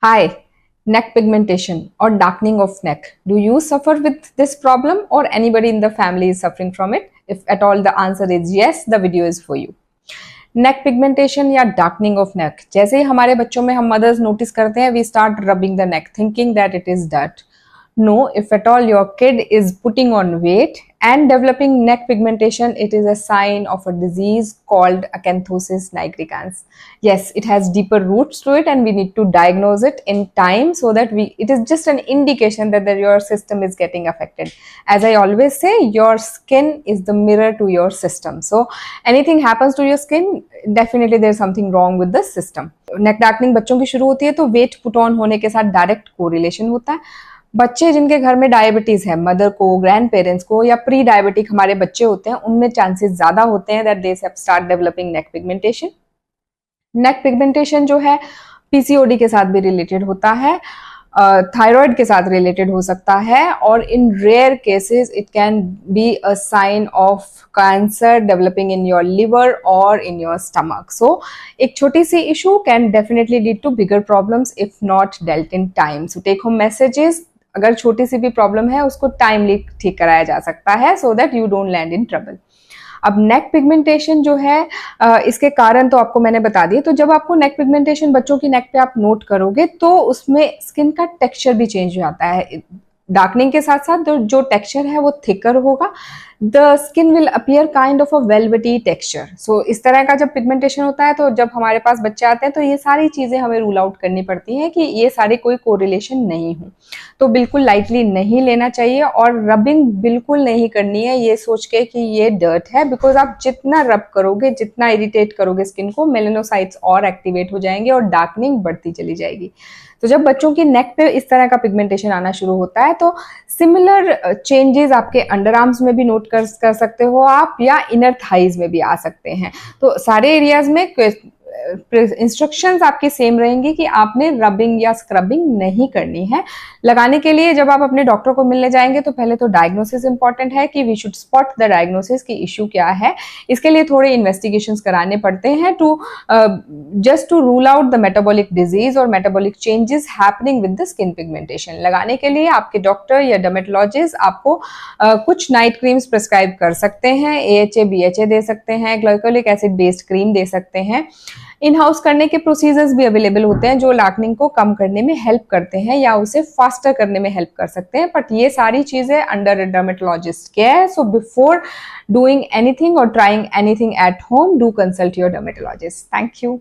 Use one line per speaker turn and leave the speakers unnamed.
Hi, neck pigmentation or darkening of neck. Do you suffer with this problem or anybody in the family is suffering from it? If at all the answer is yes, the video is for you. Neck pigmentation या darkening of neck, जैसे ही हमारे बच्चों में हम mother's notice करते हैं, we start rubbing the neck thinking that it is dirt. No, if at all your kid is putting on weight and developing neck pigmentation, it is a sign of a disease called acanthosis nigricans. Yes, it has deeper roots to it and we need to diagnose it in time so that it is just an indication that your system is getting affected. As I always say, your skin is the mirror to your system. So anything happens to your skin, definitely there is something wrong with the system. Neck darkening बच्चों की शुरू होती है तो weight put on होने के साथ direct correlation होता है. बच्चे जिनके घर में डायबिटीज है, मदर को, ग्रैंड पेरेंट्स को या प्री डायबिटिक हमारे बच्चे होते हैं, उनमें चांसेस ज्यादा होते हैं that they start developing neck pigmentation. Neck pigmentation जो है पीसीओडी के साथ भी रिलेटेड होता है, थायराइड के साथ रिलेटेड हो सकता है, और in rare cases it can be a sign of cancer developing in your liver और इन योर स्टमक. सो एक छोटी सी issue can definitely lead to bigger problems if not dealt in time. So take home messages, अगर छोटी सी भी problem है उसको timely ठीक कराया जा सकता है so that you don't land in trouble. अब नेक पिगमेंटेशन जो है, इसके कारण तो आपको मैंने बता दिए. तो जब आपको नेक पिगमेंटेशन बच्चों की नेक पे आप नोट करोगे तो उसमें स्किन का टेक्सचर भी चेंज हो जाता है. डार्कनिंग के साथ साथ जो टेक्सचर है वो थिकर होगा. The skin will appear kind of a velvety texture. So इस तरह का जब पिगमेंटेशन होता है तो जब हमारे पास बच्चे आते हैं तो ये सारी चीजें हमें रूल आउट करनी पड़ती हैं कि ये सारी कोई कोरिलेशन नहीं हो. तो बिल्कुल लाइटली नहीं लेना चाहिए और रबिंग बिल्कुल नहीं करनी है ये सोच के कि ये डर्ट है, बिकॉज आप जितना रब करोगे, जितना इरिटेट करोगे स्किन को, मेलेनोसाइट्स और एक्टिवेट हो जाएंगे और डार्कनिंग बढ़ती चली जाएगी. तो जब बच्चों की नेक पे इस तरह का पिगमेंटेशन आना शुरू होता है तो सिमिलर चेंजेस आपके अंडर आर्म्स में भी नोट कर सकते हो आप, या इनर थाइज में भी आ सकते हैं. तो सारे एरियाज में इंस्ट्रक्शंस आपकी सेम रहेंगी कि आपने रबिंग या स्क्रबिंग नहीं करनी है. लगाने के लिए जब आप अपने डॉक्टर को मिलने जाएंगे तो पहले तो डायग्नोसिस इंपॉर्टेंट है कि we should spot the diagnosis की इश्यू क्या है. इसके लिए थोड़े इन्वेस्टिगेशंस कराने पड़ते हैं to just to rule out the metabolic disease और metabolic changes happening with the skin pigmentation. लगाने के लिए आपके डॉक्टर या डर्मेटोलॉजिस्ट आपको कुछ नाइट क्रीम्स प्रिस्क्राइब कर सकते हैं, AHA BHA दे सकते हैं, ग्लाइकोलिक एसिड बेस्ड क्रीम दे सकते हैं. इन हाउस करने के प्रोसीजर्स भी अवेलेबल होते हैं जो डार्कनिंग को कम करने में हेल्प करते हैं या उसे फास्टर करने में हेल्प कर सकते हैं. बट ये सारी चीजें under dermatologist care. So before doing anything और trying anything at home, do consult your dermatologist. Thank you.